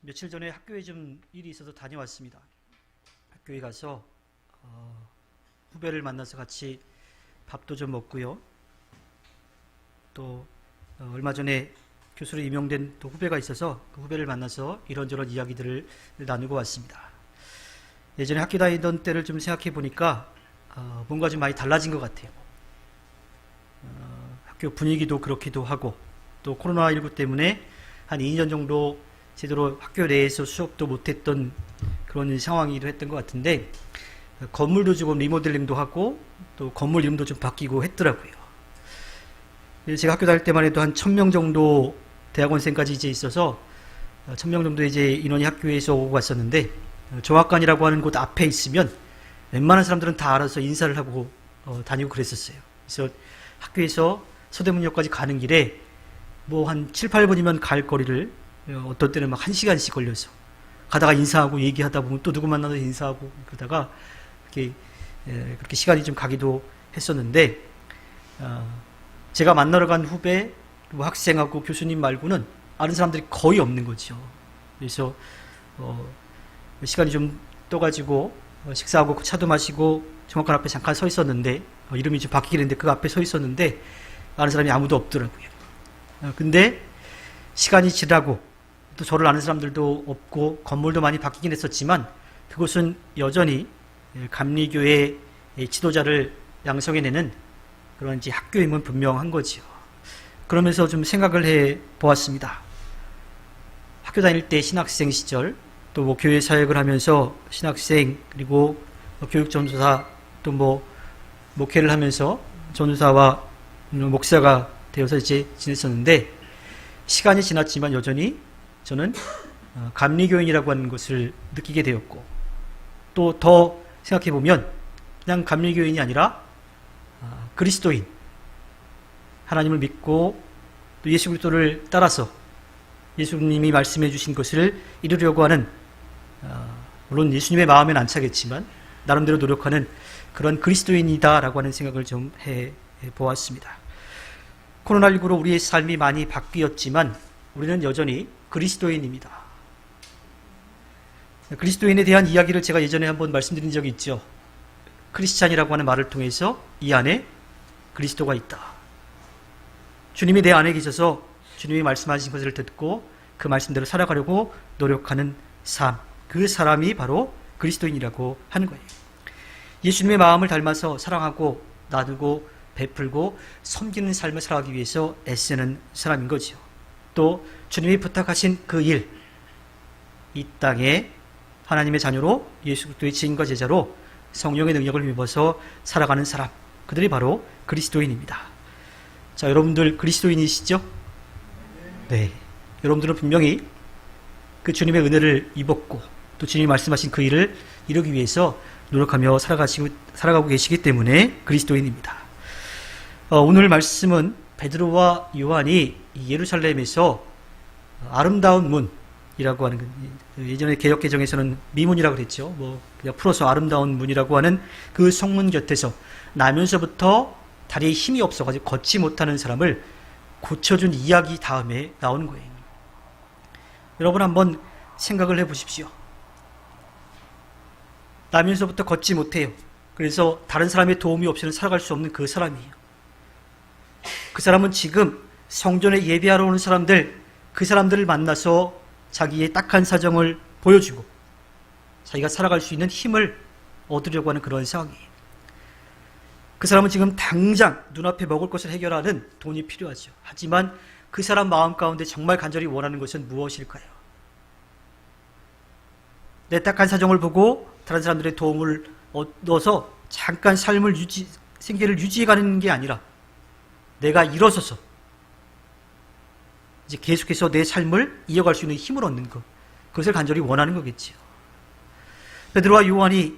며칠 전에 학교에 좀 일이 있어서 다녀왔습니다. 학교에 가서 후배를 만나서 같이 밥도 좀 먹고요. 또 얼마 전에 교수로 임용된 또 후배가 있어서 그 후배를 만나서 이런저런 이야기들을 나누고 왔습니다. 예전에 학교 다니던 때를 좀 생각해 보니까 뭔가 좀 많이 달라진 것 같아요. 학교 분위기도 그렇기도 하고 또 코로나19 때문에 한 2년 정도 제대로 학교 내에서 수업도 못했던 그런 상황이기도 했던 것 같은데, 건물도 조금 리모델링도 하고 또 건물 이름도 좀 바뀌고 했더라고요. 제가 학교 다닐 때만 해도 한 1000명 정도 대학원생까지 이제 있어서 1000명 정도 이제 인원이 학교에서 오고 갔었는데, 정학관이라고 하는 곳 앞에 있으면 웬만한 사람들은 다 알아서 인사를 하고 다니고 그랬었어요. 그래서 학교에서 서대문역까지 가는 길에 뭐 한 7, 8분이면 갈 거리를 어떤 때는 막 1시간씩 걸려서 가다가 인사하고 얘기하다 보면 또 누구 만나서 인사하고 그러다가 그렇게 시간이 좀 가기도 했었는데, 제가 만나러 간 후배, 뭐 학생하고 교수님 말고는 아는 사람들이 거의 없는 거죠. 그래서 시간이 좀 떠가지고 식사하고 차도 마시고 정학관 앞에 잠깐 서 있었는데, 이름이 좀 바뀌긴 했는데 그 앞에 서 있었는데 아는 사람이 아무도 없더라고요. 근데 시간이 지나고 또 저를 아는 사람들도 없고 건물도 많이 바뀌긴 했었지만 그곳은 여전히 감리교의 지도자를 양성해내는 그런 이제 학교임은 분명한 거지요. 그러면서 좀 생각을 해 보았습니다. 학교 다닐 때 신학생 시절, 또 뭐 교회 사역을 하면서 신학생, 그리고 교육전도사, 또 뭐 목회를 하면서 전도사와 목사가 되어서 이제 지냈었는데, 시간이 지났지만 여전히 저는 감리교인이라고 하는 것을 느끼게 되었고, 또 더 생각해 보면 그냥 감리교인이 아니라 그리스도인, 하나님을 믿고 또 예수 그리스도를 따라서 예수님이 말씀해 주신 것을 이루려고 하는, 물론 예수님의 마음엔 안 차겠지만 나름대로 노력하는 그런 그리스도인이다라고 하는 생각을 좀 해 보았습니다. 코로나19로 우리의 삶이 많이 바뀌었지만 우리는 여전히 그리스도인입니다. 그리스도인에 대한 이야기를 제가 예전에 한번 말씀드린 적이 있죠. 크리스찬이라고 하는 말을 통해서 이 안에 그리스도가 있다. 주님이 내 안에 계셔서 주님이 말씀하신 것을 듣고 그 말씀대로 살아가려고 노력하는 삶, 그 사람이 바로 그리스도인이라고 하는 거예요. 예수님의 마음을 닮아서 사랑하고 나누고 베풀고 섬기는 삶을 살아가기 위해서 애쓰는 사람인 거죠. 또 주님이 부탁하신 그 일, 이 땅에 하나님의 자녀로 예수 그리스도의 지인과 제자로 성령의 능력을 입어서 살아가는 사람, 그들이 바로 그리스도인입니다. 자, 여러분들 그리스도인이시죠? 네. 여러분들은 분명히 그 주님의 은혜를 입었고 또 주님이 말씀하신 그 일을 이루기 위해서 노력하며 살아가고 계시기 때문에 그리스도인입니다. 오늘 말씀은 베드로와 요한이 예루살렘에서 아름다운 문이라고 하는, 예전에 개역개정에서는 미문이라고 그랬죠. 뭐 그냥 풀어서 아름다운 문이라고 하는 그 성문 곁에서 나면서부터 다리에 힘이 없어가지고 걷지 못하는 사람을 고쳐준 이야기 다음에 나오는 거예요. 여러분 한번 생각을 해보십시오. 나면서부터 걷지 못해요. 그래서 다른 사람의 도움이 없이는 살아갈 수 없는 그 사람이에요. 그 사람은 지금 성전에 예배하러 오는 사람들, 그 사람들을 만나서 자기의 딱한 사정을 보여주고 자기가 살아갈 수 있는 힘을 얻으려고 하는 그런 상황이에요. 그 사람은 지금 당장 눈앞에 먹을 것을 해결하는 돈이 필요하죠. 하지만 그 사람 마음 가운데 정말 간절히 원하는 것은 무엇일까요? 내 딱한 사정을 보고 다른 사람들의 도움을 얻어서 잠깐 생계를 유지해가는 게 아니라 내가 일어서서 이제 계속해서 내 삶을 이어갈 수 있는 힘을 얻는 것, 그것을 간절히 원하는 거겠지요. 베드로와 요한이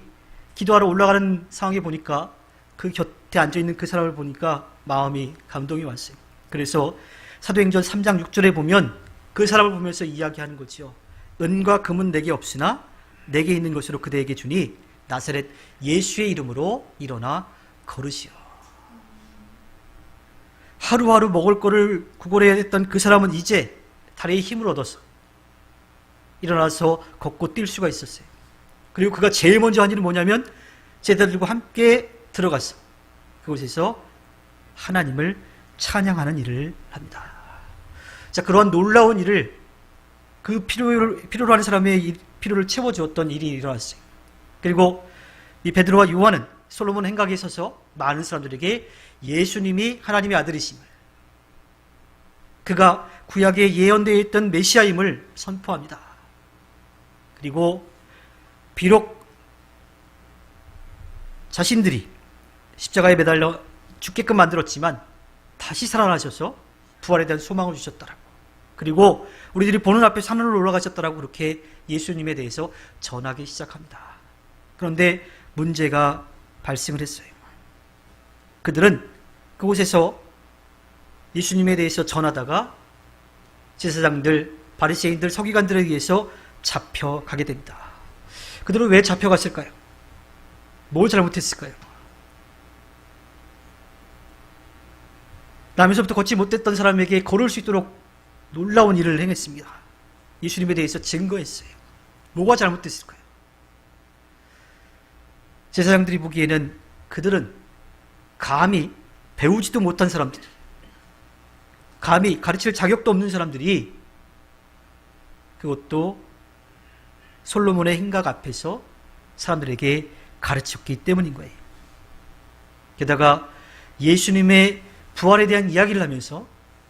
기도하러 올라가는 상황에 보니까 그 곁에 앉아있는 그 사람을 보니까 마음이 감동이 왔어요. 그래서 사도행전 3장 6절에 보면 그 사람을 보면서 이야기하는 거죠. 은과 금은 내게 없으나 내게 있는 것으로 그대에게 주니 나사렛 예수의 이름으로 일어나 걸으시오. 하루하루 먹을 거를 구걸해야 했던 그 사람은 이제 다리에 힘을 얻어서 일어나서 걷고 뛸 수가 있었어요. 그리고 그가 제일 먼저 한 일은 뭐냐면 제자들과 함께 들어가서 그곳에서 하나님을 찬양하는 일을 합니다. 자, 그러한 놀라운 일을 그 필요로 하는 사람의 필요를 채워주었던 일이 일어났어요. 그리고 이 베드로와 요한은 솔로몬 행각에 서서 많은 사람들에게 예수님이 하나님의 아들이심을, 그가 구약에 예언되어 있던 메시아임을 선포합니다. 그리고 비록 자신들이 십자가에 매달려 죽게끔 만들었지만 다시 살아나셔서 부활에 대한 소망을 주셨다라고, 그리고 우리들이 보는 앞에 산으로 올라가셨다라고 그렇게 예수님에 대해서 전하기 시작합니다. 그런데 문제가 발생을 했어요. 그들은 그곳에서 예수님에 대해서 전하다가 제사장들, 바리새인들, 서기관들에 의해서 잡혀가게 됩니다. 그들은 왜 잡혀갔을까요? 뭘 잘못했을까요? 남에서부터 걷지 못했던 사람에게 걸을 수 있도록 놀라운 일을 행했습니다. 예수님에 대해서 증거했어요. 뭐가 잘못됐을까요? 제사장들이 보기에는 그들은 감히 배우지도 못한 사람들, 감히 가르칠 자격도 없는 사람들이, 그것도 솔로몬의 행각 앞에서 사람들에게 가르쳤기 때문인 거예요. 게다가 예수님의 부활에 대한 이야기를 하면서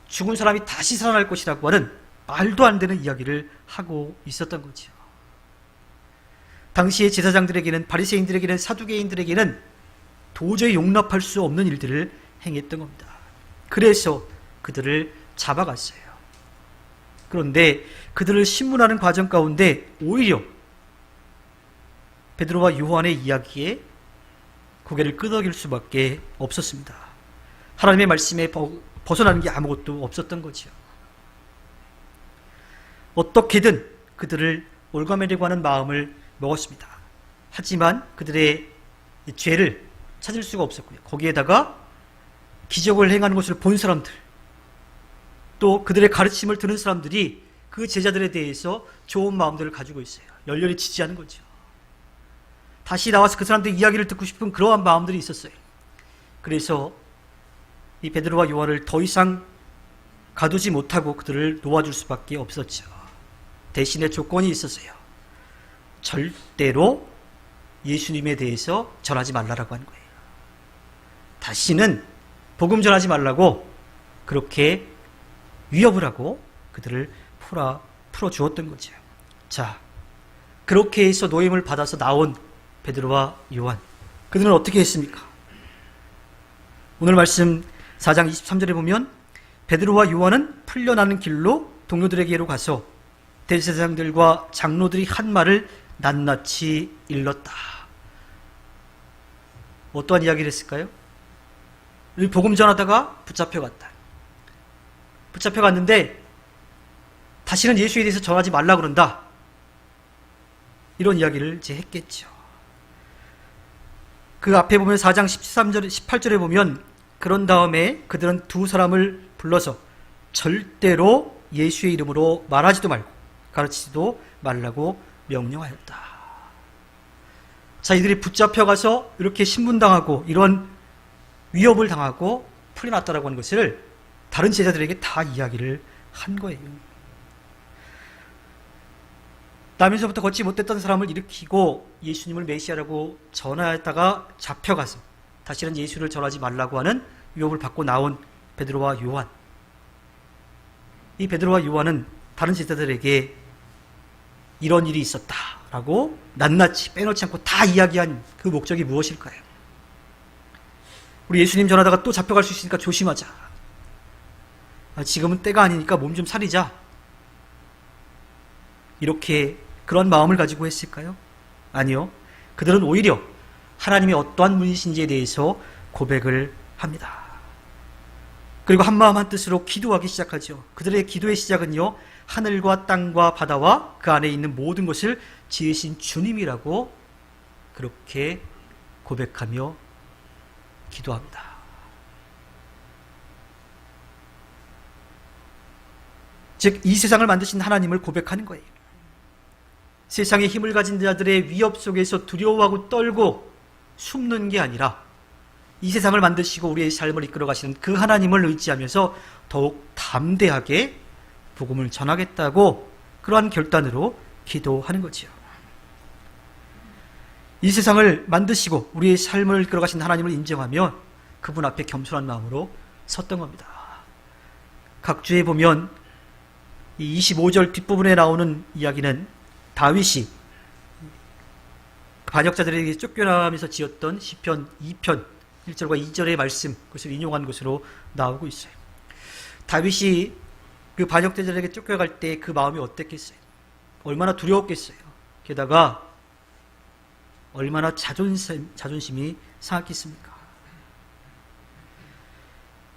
죽은 사람이 다시 살아날 것이라고 하는 말도 안 되는 이야기를 하고 있었던 거죠. 당시의 제사장들에게는, 바리새인들에게는, 사두개인들에게는 도저히 용납할 수 없는 일들을 행했던 겁니다. 그래서 그들을 잡아갔어요. 그런데 그들을 신문하는 과정 가운데 오히려 베드로와 요한의 이야기에 고개를 끄덕일 수밖에 없었습니다. 하나님의 말씀에 벗어나는 게 아무것도 없었던 거죠. 어떻게든 그들을 올가매려고 하는 마음을 먹었습니다. 하지만 그들의 죄를 찾을 수가 없었고요. 거기에다가 기적을 행하는 것을 본 사람들, 또 그들의 가르침을 들은 사람들이 그 제자들에 대해서 좋은 마음들을 가지고 있어요. 열렬히 지지하는 거죠. 다시 나와서 그 사람들의 이야기를 듣고 싶은 그러한 마음들이 있었어요. 그래서 이 베드로와 요한을 더 이상 가두지 못하고 그들을 놓아줄 수밖에 없었죠. 대신에 조건이 있었어요. 절대로 예수님에 대해서 전하지 말라라고 하는 거예요. 다시는 복음 전하지 말라고 그렇게 위협을 하고 그들을 풀어주었던 거죠. 자, 그렇게 해서 노임을 받아서 나온 베드로와 요한, 그들은 어떻게 했습니까? 오늘 말씀 4장 23절에 보면 베드로와 요한은 풀려나는 길로 동료들에게로 가서 대제사장들과 장로들이 한 말을 낱낱이 일렀다. 어떠한 이야기를 했을까요? 복음 전하다가 붙잡혀갔다. 붙잡혀갔는데 다시는 예수에 대해서 전하지 말라 그런다. 이런 이야기를 이제 했겠죠. 그 앞에 보면 4장 13절, 18절에 보면 그런 다음에 그들은 두 사람을 불러서 절대로 예수의 이름으로 말하지도 말고 가르치지도 말라고 명령하였다. 자, 이들이 붙잡혀가서 이렇게 신문당하고 이런 위협을 당하고 풀려났다라고 하는 것을 다른 제자들에게 다 이야기를 한 거예요. 남에서부터 걷지 못했던 사람을 일으키고 예수님을 메시아라고 전하였다가 잡혀가서 다시는 예수를 전하지 말라고 하는 위협을 받고 나온 베드로와 요한. 이 베드로와 요한은 다른 제자들에게 이런 일이 있었다라고 낱낱이 빼놓지 않고 다 이야기한 그 목적이 무엇일까요? 우리 예수님 전하다가 또 잡혀갈 수 있으니까 조심하자. 지금은 때가 아니니까 몸 좀 사리자. 이렇게 그런 마음을 가지고 했을까요? 아니요. 그들은 오히려 하나님이 어떠한 분이신지에 대해서 고백을 합니다. 그리고 한마음 한뜻으로 기도하기 시작하죠. 그들의 기도의 시작은요, 하늘과 땅과 바다와 그 안에 있는 모든 것을 지으신 주님이라고 그렇게 고백하며 기도합니다. 즉, 이 세상을 만드신 하나님을 고백하는 거예요. 세상의 힘을 가진 자들의 위협 속에서 두려워하고 떨고 숨는 게 아니라 이 세상을 만드시고 우리의 삶을 이끌어 가시는 그 하나님을 의지하면서 더욱 담대하게 복음을 전하겠다고 그러한 결단으로 기도하는 거지요. 이 세상을 만드시고 우리의 삶을 이끌어 가신 하나님을 인정하며 그분 앞에 겸손한 마음으로 섰던 겁니다. 각주에 보면 이 25절 뒷부분에 나오는 이야기는 다윗이 반역자들에게 쫓겨나면서 지었던 시편 2편 1절과 2절의 말씀, 그것을 인용한 것으로 나오고 있어요. 다윗이 그 반역자들에게 쫓겨갈 때 그 마음이 어땠겠어요? 얼마나 두려웠겠어요? 게다가 얼마나 자존심이 상했겠습니까?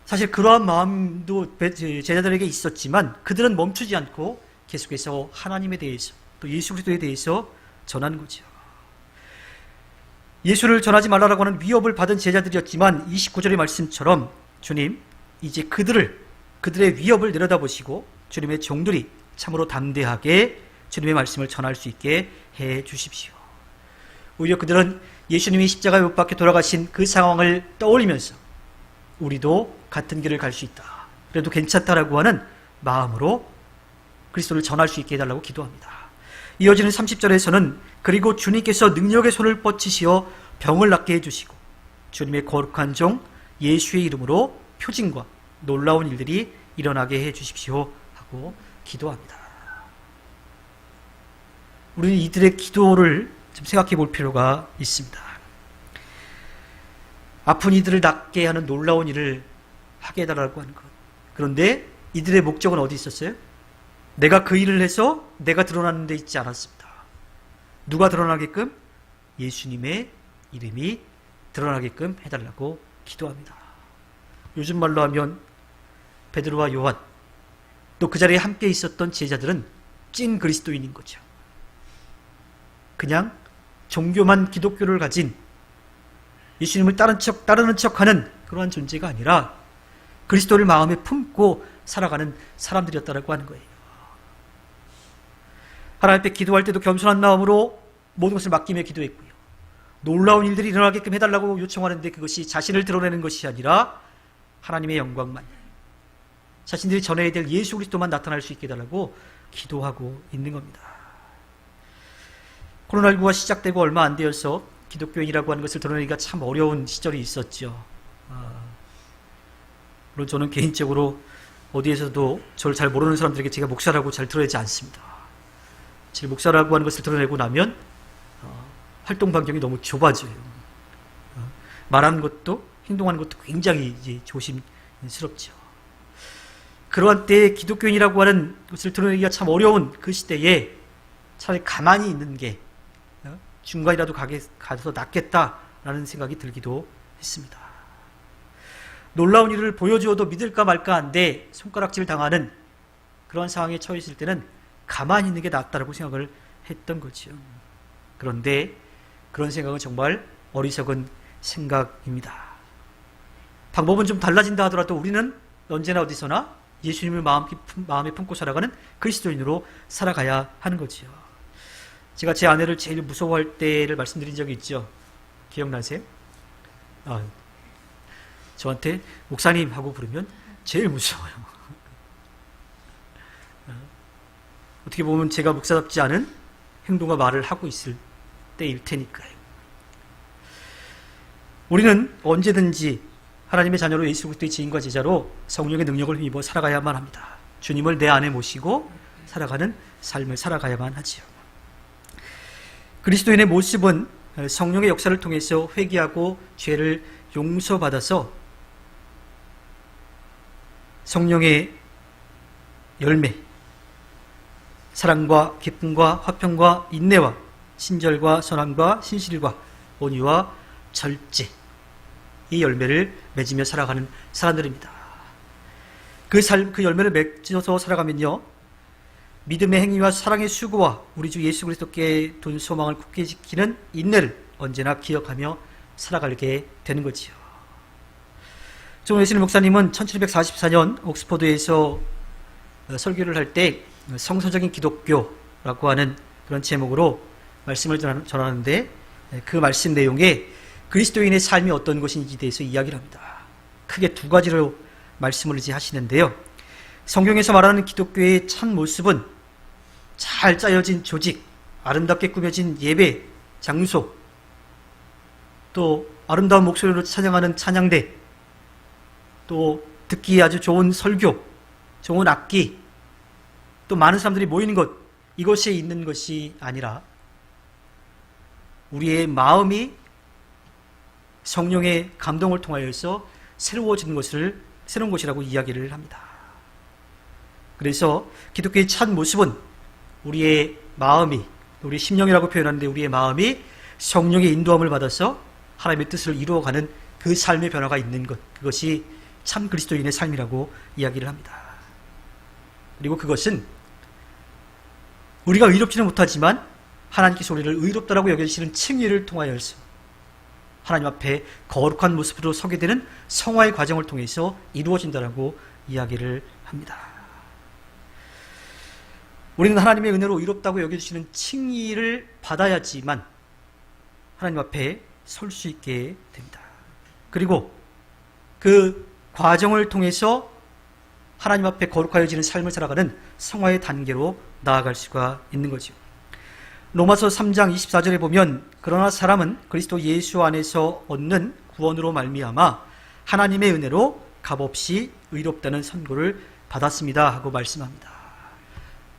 사실 그러한 마음도 제자들에게 있었지만 그들은 멈추지 않고 계속해서 하나님에 대해서 또 예수 그리스도에 대해서 전하는 거죠. 예수를 전하지 말라라고 하는 위협을 받은 제자들이었지만 29절의 말씀처럼 주님 이제 그들의 위협을 내려다보시고 주님의 종들이 참으로 담대하게 주님의 말씀을 전할 수 있게 해 주십시오. 오히려 그들은 예수님이 십자가에 못 박혀 돌아가신 그 상황을 떠올리면서 우리도 같은 길을 갈 수 있다, 그래도 괜찮다라고 하는 마음으로 그리스도를 전할 수 있게 해달라고 기도합니다. 이어지는 30절에서는 그리고 주님께서 능력의 손을 뻗치시어 병을 낫게 해주시고 주님의 거룩한 종 예수의 이름으로 표징과 놀라운 일들이 일어나게 해주십시오 하고 기도합니다. 우리는 이들의 기도를 좀 생각해 볼 필요가 있습니다. 아픈 이들을 낫게 하는 놀라운 일을 하게 해달라고 하는 것. 그런데 이들의 목적은 어디 있었어요? 내가 그 일을 해서 내가 드러나는 데 있지 않았습니다. 누가 드러나게끔? 예수님의 이름이 드러나게끔 해달라고 기도합니다. 요즘 말로 하면 베드로와 요한, 또 그 자리에 함께 있었던 제자들은 찐 그리스도인인 거죠. 그냥 종교만 기독교를 가진 예수님을 따르는 척하는 그러한 존재가 아니라 그리스도를 마음에 품고 살아가는 사람들이었다라고 하는 거예요. 하나님 앞에 기도할 때도 겸손한 마음으로 모든 것을 맡기며 기도했고요. 놀라운 일들이 일어나게끔 해달라고 요청하는데 그것이 자신을 드러내는 것이 아니라 하나님의 영광만, 자신들이 전해야 될 예수 그리스도만 나타날 수 있게 해달라고 기도하고 있는 겁니다. 코로나19가 시작되고 얼마 안 되어서 기독교인이라고 하는 것을 드러내기가 참 어려운 시절이 있었죠. 물론 저는 개인적으로 어디에서도 저를 잘 모르는 사람들에게 제가 목사라고 잘 드러내지 않습니다. 제 목사라고 하는 것을 드러내고 나면 활동 반경이 너무 좁아져요. 말하는 것도 행동하는 것도 굉장히 이제 조심스럽죠. 그러한 때에 기독교인이라고 하는 것을 드러내기가 참 어려운 그 시대에 차라리 가만히 있는 게 중간이라도 가서 낫겠다라는 생각이 들기도 했습니다. 놀라운 일을 보여주어도 믿을까 말까 한데 손가락질 당하는 그런 상황에 처해 있을 때는 가만히 있는 게 낫다라고 생각을 했던 거죠. 그런데 그런 생각은 정말 어리석은 생각입니다. 방법은 좀 달라진다 하더라도 우리는 언제나 어디서나 예수님을 마음에 품고 살아가는 그리스도인으로 살아가야 하는 거죠. 제가 제 아내를 제일 무서워할 때를 말씀드린 적이 있죠. 기억나세요? 저한테 목사님 하고 부르면 제일 무서워요. 어떻게 보면 제가 목사답지 않은 행동과 말을 하고 있을 때일 테니까요. 우리는 언제든지 하나님의 자녀로 예수 그리스도의 지인과 제자로 성령의 능력을 힘입어 살아가야만 합니다. 주님을 내 안에 모시고 살아가는 삶을 살아가야만 하지요. 그리스도인의 모습은 성령의 역사를 통해서 회개하고 죄를 용서받아서 성령의 열매, 사랑과 기쁨과 화평과 인내와 친절과 선함과 신실과 온유와 절제, 이 열매를 맺으며 살아가는 사람들입니다. 그 열매를 맺어서 살아가면요, 믿음의 행위와 사랑의 수고와 우리 주 예수 그리스도께 둔 소망을 굳게 지키는 인내를 언제나 기억하며 살아가게 되는 거지요. 존 웨슬리 목사님은 1744년 옥스퍼드에서 설교를 할 때 성서적인 기독교라고 하는 그런 제목으로 말씀을 전하는데 그 말씀 내용에 그리스도인의 삶이 어떤 것인지에 대해서 이야기를 합니다. 크게 두 가지로 말씀을 이제 하시는데요. 성경에서 말하는 기독교의 참 모습은 잘 짜여진 조직, 아름답게 꾸며진 예배, 장소, 또 아름다운 목소리로 찬양하는 찬양대, 또 듣기에 아주 좋은 설교, 좋은 악기, 또 많은 사람들이 모이는 것, 이것에 있는 것이 아니라 우리의 마음이 성령의 감동을 통하여서 새로운 것이라고 이야기를 합니다. 그래서 기독교의 참 모습은 우리의 마음이, 우리 심령이라고 표현하는데 우리의 마음이 성령의 인도함을 받아서 하나님의 뜻을 이루어가는 그 삶의 변화가 있는 것, 그것이 참 그리스도인의 삶이라고 이야기를 합니다. 그리고 그것은 우리가 의롭지는 못하지만 하나님께서 우리를 의롭다라고 여겨주시는 칭의를 통하여서 하나님 앞에 거룩한 모습으로 서게 되는 성화의 과정을 통해서 이루어진다라고 이야기를 합니다. 우리는 하나님의 은혜로 의롭다고 여겨주시는 칭의를 받아야지만 하나님 앞에 설 수 있게 됩니다. 그리고 그 과정을 통해서 하나님 앞에 거룩하여지는 삶을 살아가는 성화의 단계로 나아갈 수가 있는 거죠. 로마서 3장 24절에 보면 그러나 사람은 그리스도 예수 안에서 얻는 구원으로 말미암아 하나님의 은혜로 값없이 의롭다는 선고를 받았습니다 하고 말씀합니다.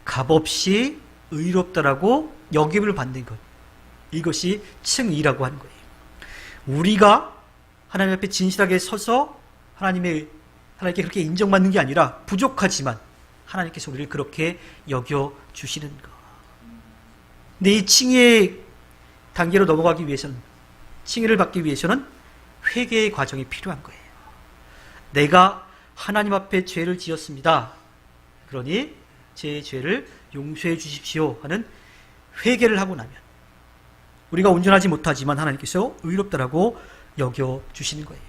값없이 의롭다라고 여김을 받는 것, 이것이 칭의라고 하는 거예요. 우리가 하나님 앞에 진실하게 서서 하나님께 그렇게 인정받는 게 아니라 부족하지만 하나님께서 우리를 그렇게 여겨주시는 것. 근데 이 칭의의 단계로 넘어가기 위해서는, 칭의를 받기 위해서는 회개의 과정이 필요한 거예요. 내가 하나님 앞에 죄를 지었습니다. 그러니 제 죄를 용서해 주십시오 하는 회개를 하고 나면 우리가 온전하지 못하지만 하나님께서 의롭다라고 여겨주시는 거예요.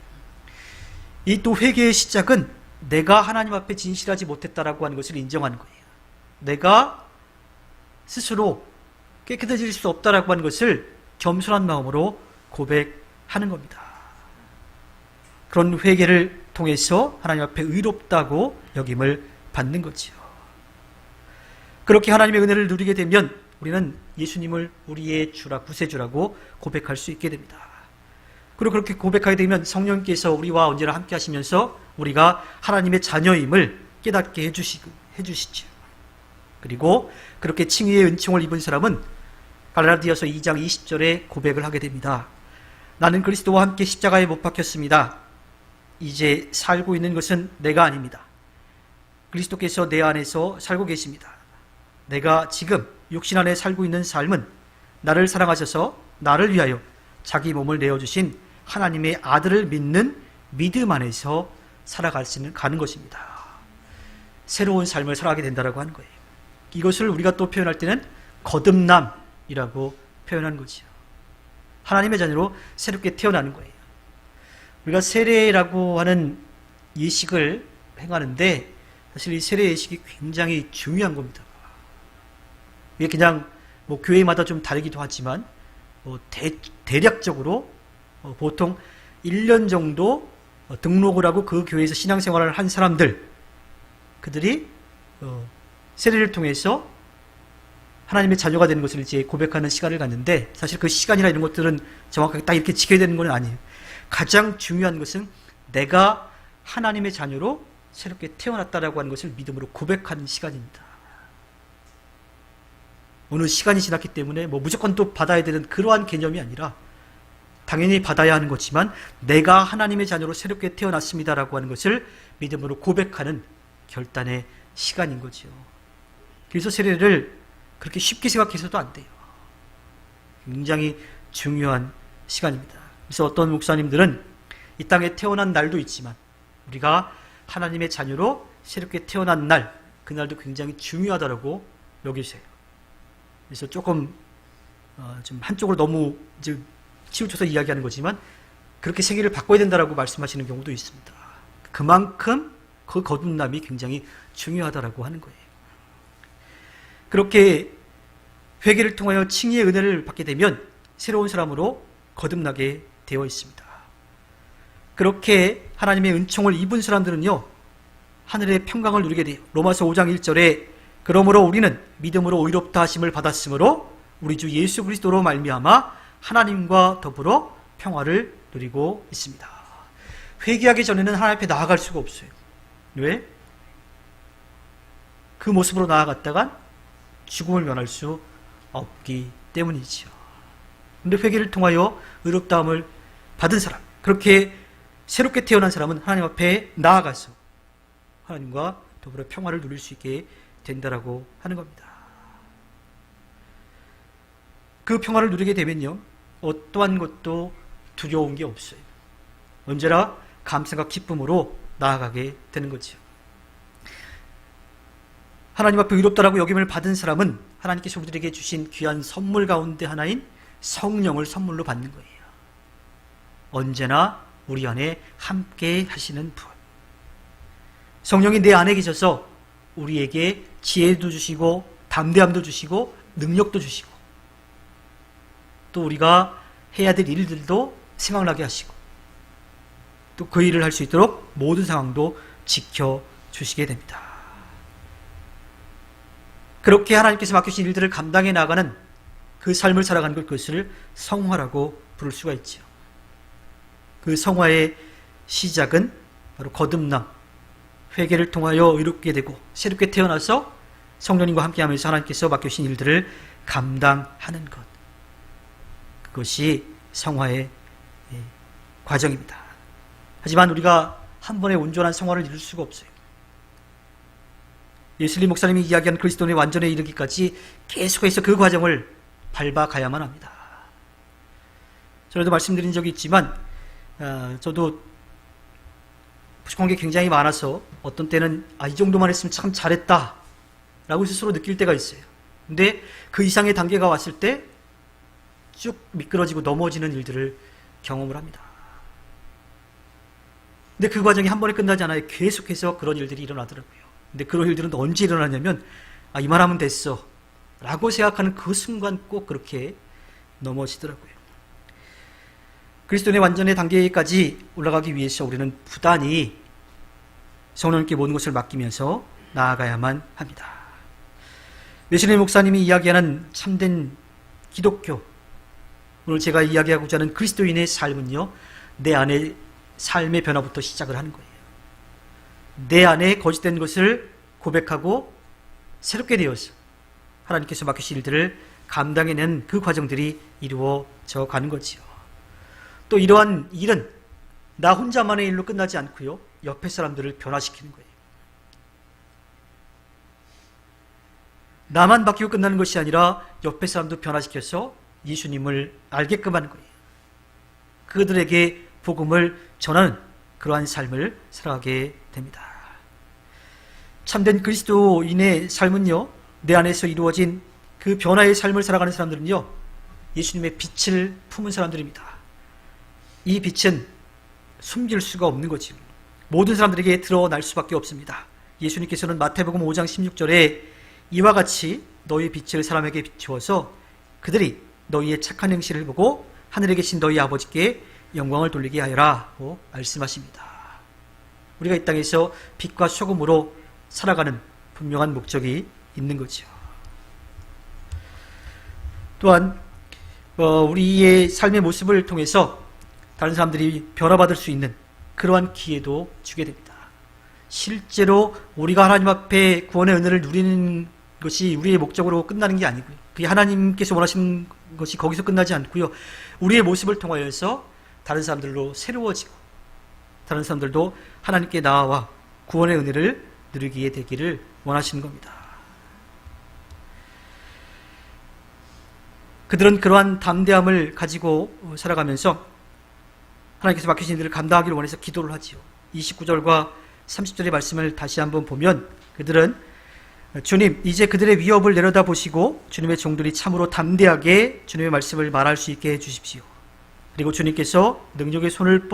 이 또 회개의 시작은 내가 하나님 앞에 진실하지 못했다라고 하는 것을 인정하는 거예요. 내가 스스로 깨끗해질 수 없다라고 하는 것을 겸손한 마음으로 고백하는 겁니다. 그런 회개를 통해서 하나님 앞에 의롭다고 여김을 받는 거지요. 그렇게 하나님의 은혜를 누리게 되면 우리는 예수님을 우리의 주라, 구세주라고 고백할 수 있게 됩니다. 그리고 그렇게 고백하게 되면 성령께서 우리와 언제나 함께 하시면서 우리가 하나님의 자녀임을 깨닫게 해주시죠. 그리고 그렇게 칭의의 은총을 입은 사람은 갈라디아서 2장 20절에 고백을 하게 됩니다. 나는 그리스도와 함께 십자가에 못 박혔습니다. 이제 살고 있는 것은 내가 아닙니다. 그리스도께서 내 안에서 살고 계십니다. 내가 지금 육신 안에 살고 있는 삶은 나를 사랑하셔서 나를 위하여 자기 몸을 내어주신 하나님의 아들을 믿는 믿음 안에서 가는 것입니다. 새로운 삶을 살아가게 된다고 하는 거예요. 이것을 우리가 또 표현할 때는 거듭남이라고 표현하는 거죠. 하나님의 자녀로 새롭게 태어나는 거예요. 우리가 세례라고 하는 예식을 행하는데 사실 이 세례 예식이 굉장히 중요한 겁니다. 이게 그냥 교회마다 좀 다르기도 하지만 대략적으로 보통 1년 정도 등록을 하고 그 교회에서 신앙생활을 한 사람들, 그들이 세례를 통해서 하나님의 자녀가 되는 것을 이제 고백하는 시간을 갖는데, 사실 그 시간이나 이런 것들은 정확하게 딱 이렇게 지켜야 되는 건 아니에요. 가장 중요한 것은 내가 하나님의 자녀로 새롭게 태어났다라고 하는 것을 믿음으로 고백하는 시간입니다. 어느 시간이 지났기 때문에 무조건 또 받아야 되는 그러한 개념이 아니라 당연히 받아야 하는 거지만 내가 하나님의 자녀로 새롭게 태어났습니다라고 하는 것을 믿음으로 고백하는 결단의 시간인 거죠. 그래서 세례를 그렇게 쉽게 생각해서도 안 돼요. 굉장히 중요한 시간입니다. 그래서 어떤 목사님들은 이 땅에 태어난 날도 있지만 우리가 하나님의 자녀로 새롭게 태어난 날, 그날도 굉장히 중요하다고 여기세요. 그래서 조금 좀 한쪽으로 너무 이제 치우쳐서 이야기하는 거지만 그렇게 생애를 바꿔야 된다라고 말씀하시는 경우도 있습니다. 그만큼 그 거듭남이 굉장히 중요하다라고 하는 거예요. 그렇게 회개를 통하여 칭의의 은혜를 받게 되면 새로운 사람으로 거듭나게 되어 있습니다. 그렇게 하나님의 은총을 입은 사람들은요, 하늘의 평강을 누리게 돼요. 로마서 5장 1절에 그러므로 우리는 믿음으로 의롭다 하심을 받았으므로 우리 주 예수 그리스도로 말미암아 하나님과 더불어 평화를 누리고 있습니다. 회개하기 전에는 하나님 앞에 나아갈 수가 없어요. 왜? 그 모습으로 나아갔다간 죽음을 면할 수 없기 때문이지요. 그런데 회개를 통하여 의롭다함을 받은 사람, 그렇게 새롭게 태어난 사람은 하나님 앞에 나아가서 하나님과 더불어 평화를 누릴 수 있게 된다라고 하는 겁니다. 그 평화를 누리게 되면요, 어떠한 것도 두려운 게 없어요. 언제나 감사와 기쁨으로 나아가게 되는 거죠. 하나님 앞에 의롭다라고 여김을 받은 사람은 하나님께서 우리들에게 주신 귀한 선물 가운데 하나인 성령을 선물로 받는 거예요. 언제나 우리 안에 함께 하시는 분. 성령이 내 안에 계셔서 우리에게 지혜도 주시고 담대함도 주시고 능력도 주시고 또 우리가 해야 될 일들도 생각나게 하시고 또 그 일을 할 수 있도록 모든 상황도 지켜주시게 됩니다. 그렇게 하나님께서 맡기신 일들을 감당해 나가는 그 삶을 살아가는 것, 그것을 성화라고 부를 수가 있죠. 그 성화의 시작은 바로 거듭남, 회개를 통하여 의롭게 되고 새롭게 태어나서 성령님과 함께하면서 하나님께서 맡기신 일들을 감당하는 것, 그것이 성화의 과정입니다. 하지만 우리가 한 번에 온전한 성화를 이룰 수가 없어요. 예슬리 목사님이 이야기한 그리스도의 완전에 이르기까지 계속해서 그 과정을 밟아가야만 합니다. 전에도 말씀드린 적이 있지만 저도 부족한 게 굉장히 많아서 어떤 때는 이 정도만 했으면 참 잘했다 라고 스스로 느낄 때가 있어요. 근데 그 이상의 단계가 왔을 때 쭉 미끄러지고 넘어지는 일들을 경험을 합니다. 근데 그 과정이 한 번에 끝나지 않아요. 계속해서 그런 일들이 일어나더라고요. 근데 그런 일들은 언제 일어나냐면 이만하면 됐어 라고 생각하는 그 순간 꼭 그렇게 넘어지더라고요. 그리스도의 완전의 단계까지 올라가기 위해서 우리는 부단히 성령님께 모든 것을 맡기면서 나아가야만 합니다. 웨슬리 목사님이 이야기하는 참된 기독교, 오늘 제가 이야기하고자 하는 그리스도인의 삶은요, 내 안에 삶의 변화부터 시작을 하는 거예요. 내 안에 거짓된 것을 고백하고 새롭게 되어서 하나님께서 맡기신 일들을 감당해낸 그 과정들이 이루어져 가는 거지요. 또 이러한 일은 나 혼자만의 일로 끝나지 않고요, 옆에 사람들을 변화시키는 거예요. 나만 바뀌고 끝나는 것이 아니라 옆에 사람도 변화시켜서 예수님을 알게끔 하는 거예요. 그들에게 복음을 전하는 그러한 삶을 살아가게 됩니다. 참된 그리스도인의 삶은요, 내 안에서 이루어진 그 변화의 삶을 살아가는 사람들은요, 예수님의 빛을 품은 사람들입니다. 이 빛은 숨길 수가 없는 거죠. 모든 사람들에게 드러날 수밖에 없습니다. 예수님께서는 마태복음 5장 16절에 이와 같이 너희 빛을 사람에게 비추어서 그들이 너희의 착한 행실을 보고 하늘에 계신 너희 아버지께 영광을 돌리게 하여라고 말씀하십니다. 우리가 이 땅에서 빛과 소금으로 살아가는 분명한 목적이 있는 거죠. 또한 우리의 삶의 모습을 통해서 다른 사람들이 변화받을 수 있는 그러한 기회도 주게 됩니다. 실제로 우리가 하나님 앞에 구원의 은혜를 누리는 것이 우리의 목적으로 끝나는 게 아니고요, 그게 하나님께서 원하시는 것이 거기서 끝나지 않고요, 우리의 모습을 통하여서 다른 사람들로 새로워지고 다른 사람들도 하나님께 나아와 구원의 은혜를 누리게 되기를 원하시는 겁니다. 그들은 그러한 담대함을 가지고 살아가면서 하나님께서 맡기신 일들을 감당하기를 원해서 기도를 하지요. 29절과 30절의 말씀을 다시 한번 보면 그들은 주님, 이제 그들의 위협을 내려다 보시고 주님의 종들이 참으로 담대하게 주님의 말씀을 말할 수 있게 해주십시오. 그리고 주님께서 능력의 손을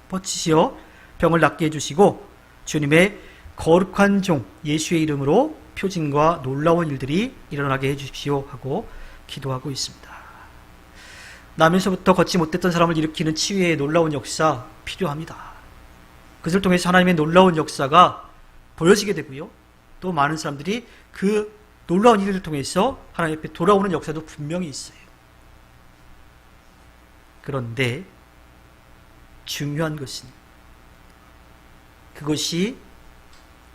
뻗치시어 병을 낫게 해주시고 주님의 거룩한 종 예수의 이름으로 표징과 놀라운 일들이 일어나게 해주십시오 하고 기도하고 있습니다. 나면서부터 걷지 못했던 사람을 일으키는 치유의 놀라운 역사 필요합니다. 그것을 통해서 하나님의 놀라운 역사가 보여지게 되고요. 또 많은 사람들이 그 놀라운 일을 통해서 하나님 앞에 돌아오는 역사도 분명히 있어요. 그런데 중요한 것은 그것이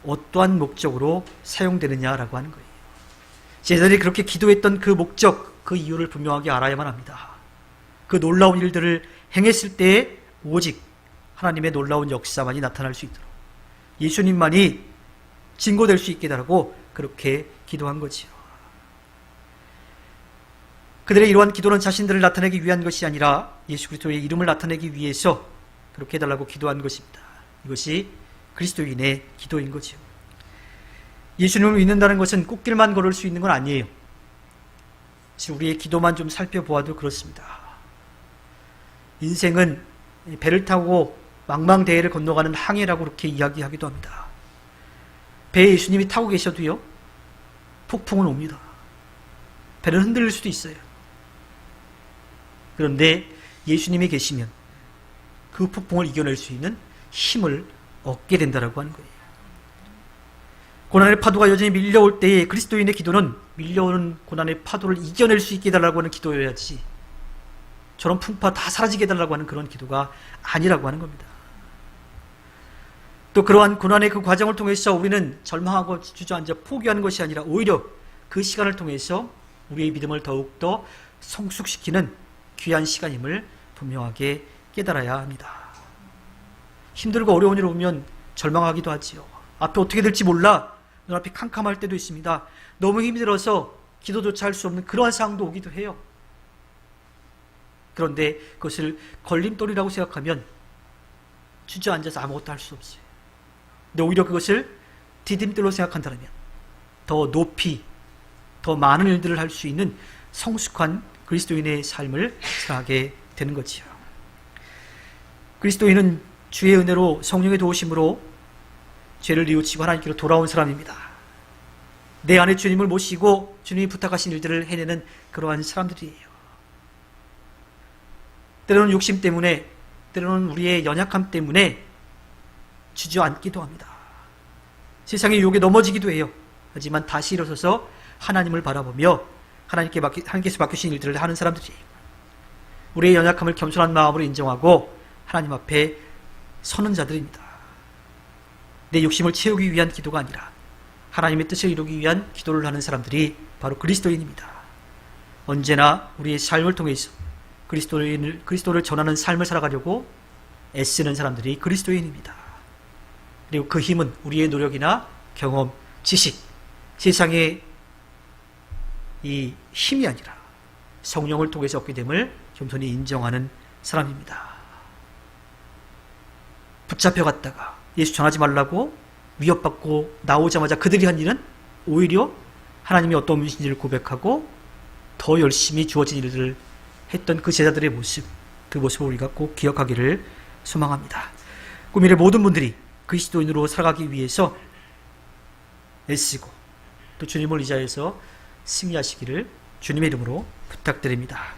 어떠한 목적으로 사용되느냐라고 하는 거예요. 제자들이 그렇게 기도했던 그 목적, 그 이유를 분명하게 알아야만 합니다. 그 놀라운 일들을 행했을 때에 오직 하나님의 놀라운 역사만이 나타날 수 있도록 예수님만이 증거될 수 있게 달라고 그렇게 기도한 거지요. 그들의 이러한 기도는 자신들을 나타내기 위한 것이 아니라 예수 그리스도의 이름을 나타내기 위해서 그렇게 해달라고 기도한 것입니다. 이것이 그리스도인의 기도인 거죠. 예수님을 믿는다는 것은 꽃길만 걸을 수 있는 건 아니에요. 우리의 기도만 좀 살펴보아도 그렇습니다. 인생은 배를 타고 망망대해를 건너가는 항해라고 그렇게 이야기하기도 합니다. 배에 예수님이 타고 계셔도요, 폭풍은 옵니다. 배는 흔들릴 수도 있어요. 그런데 예수님이 계시면 그 폭풍을 이겨낼 수 있는 힘을 얻게 된다라고 하는 거예요. 고난의 파도가 여전히 밀려올 때에 그리스도인의 기도는 밀려오는 고난의 파도를 이겨낼 수 있게 해달라고 하는 기도여야지, 저런 풍파 다 사라지게 해달라고 하는 그런 기도가 아니라고 하는 겁니다. 또 그러한 고난의 그 과정을 통해서 우리는 절망하고 주저앉아 포기하는 것이 아니라 오히려 그 시간을 통해서 우리의 믿음을 더욱더 성숙시키는 귀한 시간임을 분명하게 깨달아야 합니다. 힘들고 어려운 일 오면 절망하기도 하지요. 앞에 어떻게 될지 몰라 눈앞이 캄캄할 때도 있습니다. 너무 힘들어서 기도조차 할 수 없는 그러한 상황도 오기도 해요. 그런데 그것을 걸림돌이라고 생각하면 주저앉아서 아무것도 할 수 없어요. 근데 오히려 그것을 디딤돌로 생각한다면 더 높이, 더 많은 일들을 할 수 있는 성숙한 그리스도인의 삶을 살아가게 되는 거지요. 그리스도인은 주의 은혜로 성령의 도우심으로 죄를 뉘우치고 하나님께로 돌아온 사람입니다. 내 안에 주님을 모시고 주님이 부탁하신 일들을 해내는 그러한 사람들이에요. 때로는 욕심 때문에, 때로는 우리의 연약함 때문에 주저앉기도 합니다. 세상의 유혹에 넘어지기도 해요. 하지만 다시 일어서서 하나님을 바라보며 하나님께서 맡기신 일들을 하는 사람들이에요. 우리의 연약함을 겸손한 마음으로 인정하고 하나님 앞에 서는 자들입니다. 내 욕심을 채우기 위한 기도가 아니라 하나님의 뜻을 이루기 위한 기도를 하는 사람들이 바로 그리스도인입니다. 언제나 우리의 삶을 통해서 그리스도를 전하는 삶을 살아가려고 애쓰는 사람들이 그리스도인입니다. 그리고 그 힘은 우리의 노력이나 경험, 지식, 세상의 이 힘이 아니라 성령을 통해서 얻게 됨을 겸손히 인정하는 사람입니다. 붙잡혀갔다가 예수 전하지 말라고 위협받고 나오자마자 그들이 한 일은 오히려 하나님이 어떤 분이신지를 고백하고 더 열심히 주어진 일들을 했던 그 제자들의 모습, 그 모습을 우리가 꼭 기억하기를 소망합니다. 꿈이를 모든 분들이 그리스도인으로 살아가기 위해서 애쓰고 또 주님을 의지하여서 승리하시기를 주님의 이름으로 부탁드립니다.